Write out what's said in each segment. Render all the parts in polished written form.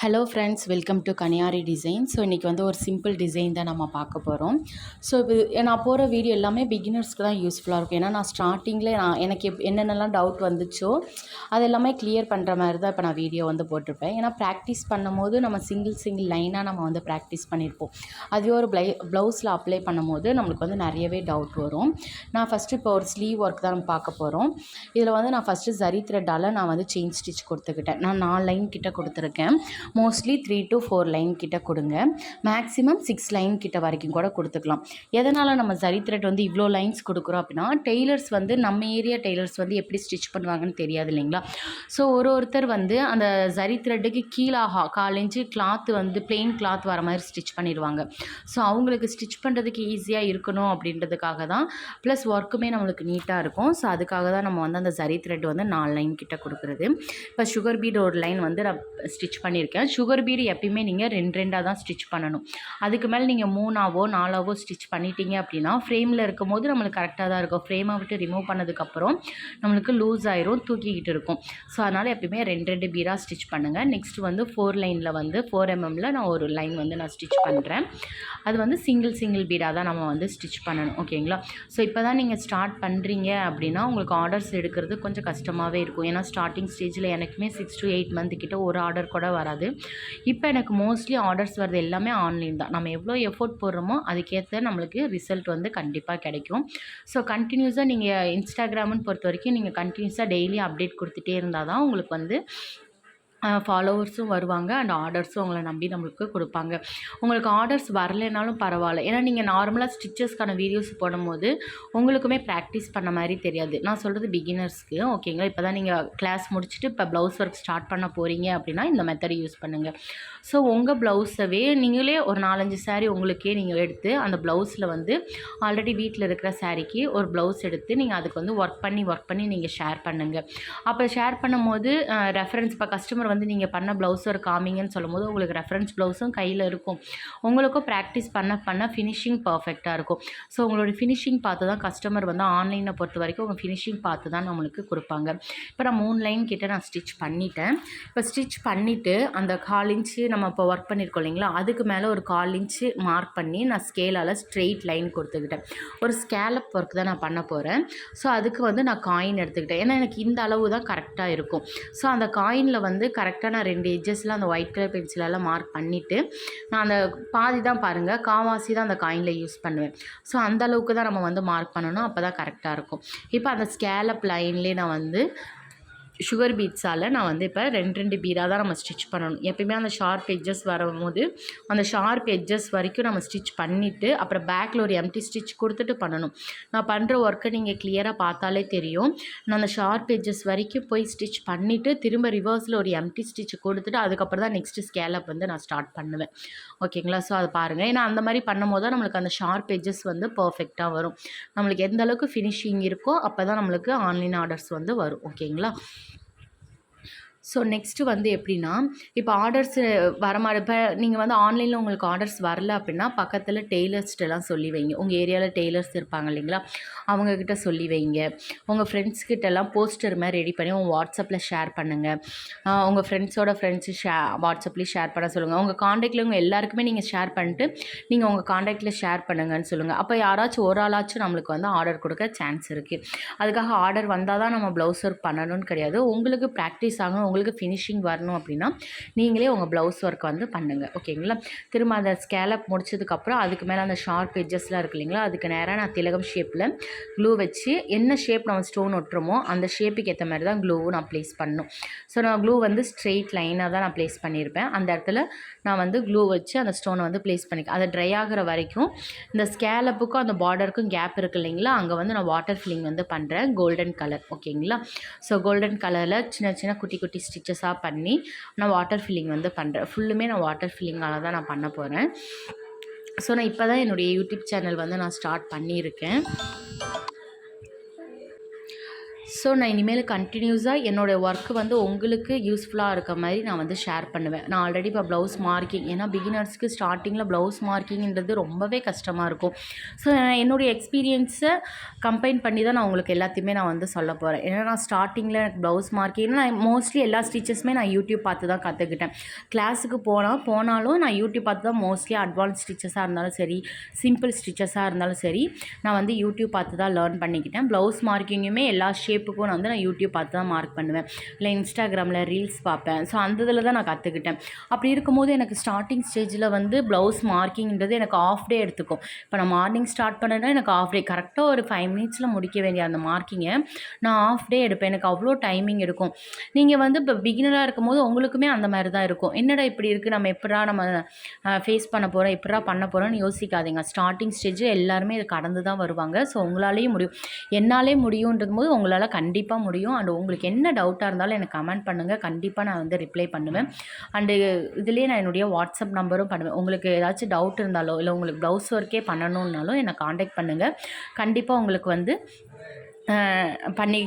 Hello friends, welcome to Kaniyari design. So இன்றைக்கி வந்து ஒரு சிம்பிள் டிசைன் தான் நம்ம பார்க்க போகிறோம். ஸோ இது நான் போகிற வீடியோ எல்லாமே பிகினர்ஸ்க்கு தான் யூஸ்ஃபுல்லாக இருக்கும். ஏன்னா நான் ஸ்டார்டிங்கில் எனக்கு என்னென்னலாம் டவுட் வந்துச்சோ அது எல்லாமே கிளியர் பண்ணுற மாதிரி தான் இப்போ நான் வீடியோ வந்து போட்டிருப்பேன். ஏன்னா ப்ராக்டிஸ் பண்ணும்போது நம்ம சிங்கிள் லைனாக நம்ம வந்து ப்ராக்டிஸ் பண்ணியிருப்போம். அதுவே ஒரு ப்ளவுஸில் அப்ளை பண்ணும்போது நம்மளுக்கு வந்து நிறையவே டவுட் வரும். நான் ஃபஸ்ட்டு இப்போ ஒரு ஸ்லீவ் ஒர்க் தான் நம்ம பார்க்க போகிறோம். இதில் வந்து நான் ஃபஸ்ட்டு ஜரி த்ரெட்டால் நான் வந்து செயின் ஸ்டிச் கொடுத்துக்கிட்டேன். நான் 4 லைன் கிட்ட கொடுத்துருக்கேன். மோஸ்ட்லி 3 to 4 லைன் கிட்ட கொடுங்க. மேக்ஸிமம் 6 லைன் கிட்ட வரைக்கும் கூட கொடுத்துக்கலாம். எதனால் நம்ம ஜரி த்ரெட் வந்து இவ்வளோ லைன்ஸ் கொடுக்குறோம் அப்படின்னா, டெய்லர்ஸ் வந்து நம்ம ஏரியா டெய்லர்ஸ் வந்து எப்படி ஸ்டிச் பண்ணுவாங்கன்னு தெரியாது இல்லைங்களா. ஸோ ஒருத்தர் வந்து அந்த ஜரி த்ரெட்டுக்கு கீழே 1/4 இன்ச்சு கிளாத் வந்து பிளெயின் கிளாத் வர மாதிரி ஸ்டிச் பண்ணிடுவாங்க. ஸோ அவங்களுக்கு ஸ்டிச் பண்ணுறதுக்கு ஈஸியாக இருக்கணும் அப்படின்றதுக்காக தான், ப்ளஸ் ஒர்க்குமே நம்மளுக்கு நீட்டாக இருக்கும். ஸோ அதுக்காக தான் நம்ம வந்து அந்த ஜரி த்ரெட் வந்து 4 லைன் கிட்ட கொடுக்குறது. இப்போ சுகர் பீட் ஒரு லைன் வந்து நான் ஸ்டிச் பண்ணியிருக்கேன். சுகர் பீடு எப்பயுமே நீங்கள் 2 தான் ஸ்டிச் பண்ணணும். அதுக்கு மேலே நீங்கள் 3ஆவோ 4ஆவோ ஸ்டிச் பண்ணிட்டீங்க அப்படின்னா ஃப்ரேமில் இருக்கும் போது நம்மளுக்கு கரெக்டாக தான் இருக்கும். ஃப்ரேமை விட்டு ரிமூவ் பண்ணதுக்கப்புறம் நம்மளுக்கு லூஸ் ஆயிரும், தூக்கிக்கிட்டு இருக்கும். ஸோ அதனால் எப்பயுமே 2 பீடாக ஸ்டிச் பண்ணுங்கள். நெக்ஸ்ட் வந்து 4 லைனில் வந்து 4 mmல நான் ஒரு லைன் வந்து நான் ஸ்டிச் பண்ணுறேன். அது வந்து சிங்கிள் பீடாக தான் நம்ம வந்து ஸ்டிச் பண்ணணும். ஓகேங்களா. ஸோ இப்போ தான் நீங்கள் ஸ்டார்ட் பண்ணுறீங்க அப்படின்னா உங்களுக்கு ஆர்டர்ஸ் எடுக்கிறது கொஞ்சம் கஷ்டமாகவே இருக்கும். ஏன்னா ஸ்டார்டிங் ஸ்டேஜில் எனக்குமே 6 to 8 மந்த் கிட்ட ஒரு ஆர்டர் கூட வராது. இப்போ எனக்கு மோஸ்ட்லி ஆர்டர்ஸ் வருது எல்லாமே ஆன்லைன் தான். நம்ம எவ்வளோ எஃபோர்ட் போடுறோமோ அதுக்கேற்ற நம்மளுக்கு ரிசல்ட் வந்து கண்டிப்பாக கிடைக்கும். ஸோ கண்டினியூஸாக நீங்கள் இன்ஸ்டாகிராம்னு பொறுத்த வரைக்கும் நீங்கள் கண்டினியூஸாக டெய்லி அப்டேட் கொடுத்துட்டே இருந்தால் தான் உங்களுக்கு வந்து ஃபாலோவர்ஸும் வருவாங்க அண்ட் ஆர்டர்ஸும் உங்களை நம்பி நம்மளுக்கு கொடுப்பாங்க. உங்களுக்கு ஆர்டர்ஸ் வரலைனாலும் பரவாயில்ல. ஏன்னா நீங்கள் நார்மலாக ஸ்டிச்சஸ்க்கான வீடியோஸ் போடும்போது உங்களுக்குமே ப்ராக்டிஸ் பண்ண மாதிரி தெரியாது. நான் சொல்கிறது பிகினர்ஸ்க்கு. ஓகேங்களா. இப்போ தான் நீங்கள் கிளாஸ் முடிச்சுட்டு இப்போ ப்ளவுஸ் ஒர்க் ஸ்டார்ட் பண்ண போகிறீங்க அப்படின்னா இந்த மெத்தட் யூஸ் பண்ணுங்கள். ஸோ உங்கள் ப்ளவுஸவே நீங்களே ஒரு 4-5 சாரீ உங்களுக்கே நீங்கள் எடுத்து அந்த ப்ளவுஸில் வந்து ஆல்ரெடி வீட்டில் இருக்கிற சாரீக்கு ஒரு ப்ளவுஸ் எடுத்து நீங்கள் அதுக்கு வந்து ஒர்க் பண்ணி நீங்கள் ஷேர் பண்ணுங்கள். அப்போ ஷேர் பண்ணும்போது ரெஃபரன்ஸ் இப்போ கஸ்டமர் வந்து நீங்கள் பண்ண ப்ளவுஸ் ஒரு காமிங்கன்னு சொல்லும்போது உங்களுக்கு ரெஃபரன்ஸ் ப்ளவுஸும் கையில் இருக்கும். உங்களுக்கும் ப்ராக்டிஸ் பண்ண ஃபினிஷிங் பர்ஃபெக்டாக இருக்கும். ஸோ உங்களோட ஃபினிஷிங் பார்த்து தான் கஸ்டமர் வந்து ஆன்லைனை பொறுத்த வரைக்கும் உங்கள் ஃபினிஷிங் பார்த்து தான் நம்மளுக்கு கொடுப்பாங்க. இப்போ நான் 3 லைன் கிட்ட நான் ஸ்டிச் பண்ணிட்டேன். இப்போ ஸ்டிச் பண்ணிவிட்டு அந்த 1/4 இன்ச்சு நம்ம இப்போ ஒர்க் பண்ணியிருக்கோம் இல்லைங்களா, அதுக்கு மேலே ஒரு 1/4 இன்ச்சு மார்க் பண்ணி நான் ஸ்கேலால் ஸ்ட்ரெயிட் லைன் கொடுத்துக்கிட்டேன். ஒரு ஸ்கேலப் ஒர்க் தான் நான் பண்ண போகிறேன். ஸோ அதுக்கு வந்து நான் காயின் எடுத்துக்கிட்டேன். ஏன்னா எனக்கு இந்த அளவு தான் கரெக்டாக இருக்கும். ஸோ அந்த காயினில் வந்து கரெக்டாக நான் 2 எட்ஜஸில் அந்த ஒயிட் கலர் பென்சிலால் மார்க் பண்ணிவிட்டு நான் அந்த பாதி தான் பாருங்கள், காவாசி தான் அந்த காயினில் யூஸ் பண்ணுவேன். ஸோ அந்த அளவுக்கு தான் நம்ம வந்து மார்க் பண்ணணும். அப்போ தான் கரெக்டாக இருக்கும். இப்போ அந்த ஸ்கேலப் லைன்லேயே நான் வந்து சுகர் பீட்ஸால் நான் வந்து இப்போ 2 பீடாக தான் நம்ம ஸ்டிச் பண்ணணும். எப்பயுமே அந்த ஷார்ப் எட்ஜஸ் வரும்போது அந்த ஷார்ப் எட்ஜஸ் வரைக்கும் நம்ம ஸ்டிச் பண்ணிவிட்டு அப்புறம் பேக்கில் ஒரு எம்டி ஸ்டிச் கொடுத்துட்டு பண்ணணும். நான் பண்ணுற ஒர்க்கை நீங்கள் கிளியராக பார்த்தாலே தெரியும். நான் அந்த ஷார்ப் எட்ஜஸ் வரைக்கும் போய் ஸ்டிச் பண்ணிவிட்டு திரும்ப ரிவர்ஸில் ஒரு எம்டி ஸ்டிச் கொடுத்துட்டு அதுக்கப்புறம் தான் நெக்ஸ்ட்டு ஸ்கேலப் வந்து நான் ஸ்டார்ட் பண்ணுவேன். ஓகேங்களா. ஸோ அதை பாருங்கள். ஏன்னா அந்த மாதிரி பண்ணும்போது தான் நம்மளுக்கு அந்த ஷார்ப் எட்ஜஸ் வந்து பர்ஃபெக்டாக வரும். நம்மளுக்கு எந்த அளவுக்கு ஃபினிஷிங் இருக்கோ அப்போ தான் நம்மளுக்கு ஆன்லைன் ஆர்டர்ஸ் வந்து வரும். ஓகேங்களா. ஸோ நெக்ஸ்ட்டு வந்து எப்படின்னா, இப்போ ஆர்டர்ஸு இப்போ நீங்கள் வந்து ஆன்லைனில் உங்களுக்கு ஆர்டர்ஸ் வரல அப்படின்னா பக்கத்தில் டெய்லர்ஸ்ட்டெல்லாம் சொல்லி வைங்க. உங்கள் ஏரியாவில் டெய்லர்ஸ் இருப்பாங்க இல்லைங்களா, அவங்கக்கிட்ட சொல்லி வைங்க. உங்கள் ஃப்ரெண்ட்ஸ்கிட்டலாம் போஸ்டர் மாதிரி ரெடி பண்ணி உங்கள் வாட்ஸ்அப்பில் ஷேர் பண்ணுங்கள். உங்கள் ஃப்ரெண்ட்ஸோட ஃப்ரெண்ட்ஸு வாட்ஸ்அப்லேயும் ஷேர் பண்ண சொல்லுங்கள். உங்கள் காண்டாக்டில் உங்கள் எல்லாருக்குமே நீங்கள் ஷேர் பண்ணிட்டு நீங்கள் உங்கள் காண்டாக்டில் ஷேர் பண்ணுங்கன்னு சொல்லுங்கள். அப்போ யாராச்சும் ஒரு ஆளாச்சும் நம்மளுக்கு வந்து ஆர்டர் கொடுக்க சான்ஸ் இருக்குது. அதுக்காக ஆர்டர் வந்தால் தான் நம்ம ப்ளவுஸ் ஒர்க் பண்ணணும்னு கிடையாது. உங்களுக்கு ப்ராக்டிஸ் ஆகணும், உங்களுக்கு ஃபினிஷிங் வரணும் அப்படின்னா நீங்களே உங்கள் ப்ளவுஸ் ஒர்க் வந்து பண்ணுங்கள். ஓகேங்களா. திரும்ப அந்த ஸ்கேலப் முடிச்சதுக்கப்புறம் அதுக்கு மேலே அந்த ஷார்ப் எட்ஜஸ்லாம் இருக்குது இல்லைங்களா, அதுக்கு நேராக நான் திலகம் ஷேப்பில் க்ளூ வச்சு என்ன ஷேப் நம்ம ஸ்டோன் ஒட்டுறோமோ அந்த ஷேப்புக்கு ஏற்ற மாதிரி தான் க்ளூவும் நான் ப்ளேஸ் பண்ணணும். ஸோ நான் க்ளூ வந்து ஸ்ட்ரெயிட் லைனாக தான் நான் ப்ளேஸ் பண்ணியிருப்பேன். அந்த இடத்துல நான் வந்து க்ளூ வச்சு அந்த ஸ்டோனை வந்து ப்ளேஸ் பண்ணிக்க அதை ட்ரை ஆகிற வரைக்கும் இந்த ஸ்கேலப்புக்கும் அந்த பார்டருக்கும் கேப் இருக்குது இல்லைங்களா, அங்கே வந்து நான் வாட்டர் ஃபில்லிங் வந்து பண்ணுறேன் கோல்டன் கலர். ஓகேங்களா. ஸோ கோல்டன் கலரில் சின்ன குட்டி ஸ்டிச்சஸாக பண்ணி நான் வாட்டர் ஃபில்லிங் வந்து பண்ணுறேன். ஃபுல்லுமே நான் வாட்டர் ஃபில்லிங்கால் தான் நான் பண்ண போகிறேன். ஸோ நான் இப்போ தான் என்னுடைய யூடியூப் சேனல் வந்து நான் ஸ்டார்ட் பண்ணியிருக்கேன். ஸோ நான் இனிமேல் கண்டினியூஸாக என்னோடய ஒர்க்கு வந்து உங்களுக்கு யூஸ்ஃபுல்லாக இருக்க மாதிரி நான் வந்து ஷேர் பண்ணுவேன். நான் ஆல்ரெடி இப்போ ப்ளவுஸ் மார்க்கிங், ஏன்னா பிகினர்ஸ்க்கு ஸ்டார்டிங்கில் ப்ளவுஸ் மார்க்கிங்கிறது ரொம்பவே கஷ்டமாக இருக்கும். ஸோ என்னுடைய எக்ஸ்பீரியன்ஸை கம்பைன் பண்ணி தான் நான் உங்களுக்கு எல்லாத்தையுமே நான் வந்து சொல்ல போகிறேன். ஏன்னா நான் ஸ்டார்டிங்கில் எனக்கு ப்ளவுஸ் மார்க்கிங் நான் மோஸ்ட்லி எல்லா ஸ்டிச்சஸுமே நான் யூடியூப் பார்த்து தான் கற்றுக்கிட்டேன். கிளாஸுக்கு போனாலும் நான் யூடியூப் பார்த்து தான் மோஸ்ட்லி அட்வான்ஸ் ஸ்டிச்சஸாக இருந்தாலும் சரி, சிம்பிள் ஸ்டிச்சஸாக இருந்தாலும் சரி, நான் வந்து யூடியூப் பார்த்து தான் லேர்ன் பண்ணிக்கிட்டேன். ப்ளவுஸ் மார்க்கிங்குமே எல்லா ஷேப்புக்கும் நான் வந்து யூடியூப் பார்த்து தான் மார்க் பண்ணுவேன். இல்லை இன்ஸ்டாகிராமில் ரீல்ஸ் பார்ப்பேன். ஸோ அந்த இதில் தான் நான் கற்றுக்கிட்டேன். அப்படி இருக்கும்போது எனக்கு ஸ்டார்டிங் ஸ்டேஜில் வந்து ப்ளவுஸ் மார்க்கிங்கிறது எனக்கு ஆஃப் டே எடுத்துக்கும். இப்போ நான் மார்னிங் ஸ்டார்ட் பண்ணேன்னா எனக்கு ஆஃப் டே கரெக்டாக ஒரு 5 மினிட்ஸில் முடிக்க வேண்டிய அந்த மார்க்கிங்கை நான் ஆஃப் டே எடுப்பேன். எனக்கு அவ்வளோ டைமிங் எடுக்கும். நீங்கள் வந்து இப்போ பிகினராக இருக்கும்போது உங்களுக்குமே அந்த மாதிரி தான் இருக்கும். என்னடா இப்படி இருக்குது, நம்ம எப்படா நம்ம ஃபேஸ் பண்ண போகிறோம், எப்படா பண்ண போகிறோம்னு யோசிக்காதீங்க. ஸ்டார்டிங் ஸ்டேஜில் எல்லாருமே இதை கடந்து தான் வருவாங்க. ஸோ உங்களாலேயும் முடியும், என்னாலே முடியுன்றது போது உங்களால் கண்டிப்பாக முடியும். அண்ட் உங்களுக்கு என்ன டவுட்டாக இருந்தாலும் எனக்கு கமெண்ட் பண்ணுங்கள். கண்டிப்பாக நான் வந்து ரிப்ளை பண்ணுவேன். அண்டு இதுலேயே நான் என்னுடைய வாட்ஸ்அப் நம்பரும் பண்ணுவேன். உங்களுக்கு ஏதாச்சும் டவுட் இருந்தாலோ இல்லை உங்களுக்கு ப்ளவுஸ் ஒர்க்கே பண்ணணுன்னாலும் என்னை காண்டாக்ட் பண்ணுங்கள். கண்டிப்பாக உங்களுக்கு வந்து பண்ணி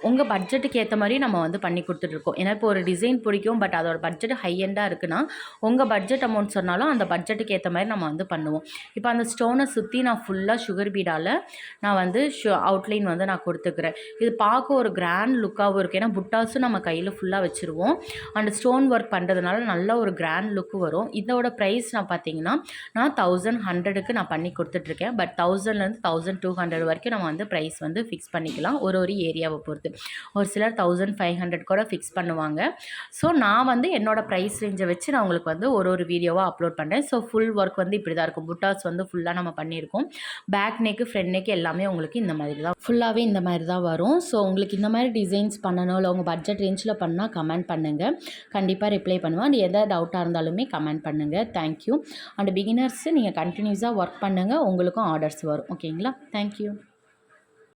உங்கள் பட்ஜெட்டுக்கு ஏற்ற மாதிரி நம்ம வந்து பண்ணி கொடுத்துட்ருக்கோம். ஏன்னா இப்போ ஒரு டிசைன் பிடிக்கும், பட் அதோட பட்ஜெட் ஹை எண்டாக இருக்குன்னா உங்கள் பட்ஜெட் அமௌண்ட் சொன்னாலும் அந்த பட்ஜெட்டுக்கு ஏற்ற மாதிரி நம்ம வந்து பண்ணுவோம். இப்போ அந்த ஸ்டோனை சுற்றி நான் ஃபுல்லாக சுகர் பீடால் நான் வந்து அவுட்லைன் வந்து நான் கொடுத்துக்கிறேன். இது பார்க்க ஒரு கிராண்ட் லுக்காகவும் இருக்குது. ஏன்னா புட்டாஸும் நம்ம கையில் ஃபுல்லாக வச்சுருவோம். அந்த ஸ்டோன் ஒர்க் பண்ணுறதுனால நல்ல ஒரு கிராண்ட் லுக்கு வரும். இதோட ப்ரைஸ் நான் பார்த்தீங்கன்னா நான் 1100க்கு நான் பண்ணி கொடுத்துட்ருக்கேன். பட் 1000லேருந்து 1200 வரைக்கும் நம்ம வந்து ப்ரைஸ் வந்து ஃபிக்ஸ் பண்ணிக்கலாம். ஒரு ஏரியாவை பொறுத்து ஒரு சிலர் 1500 கூட ஃபிக்ஸ் பண்ணுவாங்க. ஸோ நான் வந்து என்னோட ப்ரைஸ் ரேஞ்சை வச்சு நான் உங்களுக்கு வந்து ஒரு வீடியோவாக அப்லோட் பண்ணுறேன். ஸோ ஃபுல் ஒர்க் வந்து இப்படி தான் இருக்கும். புட்டாஸ் வந்து ஃபுல்லாக நம்ம பண்ணியிருக்கோம். பேக் நெக்கு, ஃப்ரண்ட் நெக்கு எல்லாமே உங்களுக்கு இந்த மாதிரி தான் ஃபுல்லாகவே இந்த மாதிரி தான் வரும். ஸோ உங்களுக்கு இந்த மாதிரி டிசைன்ஸ் பண்ணணும் இல்லை உங்கள் பட்ஜெட் ரேஞ்சில் பண்ணால் கமெண்ட் பண்ணுங்கள். கண்டிப்பாக ரிப்ளை பண்ணுவேன். அண்ட் எதாவது டவுட்டாக இருந்தாலுமே கமெண்ட் பண்ணுங்கள். தேங்க்யூ. அண்ட் பிகினர்ஸ் நீங்கள் கண்டினியூஸாக ஒர்க் பண்ணுங்கள், உங்களுக்கும் ஆர்டர்ஸ் வரும். ஓகேங்களா? தேங்க்யூ.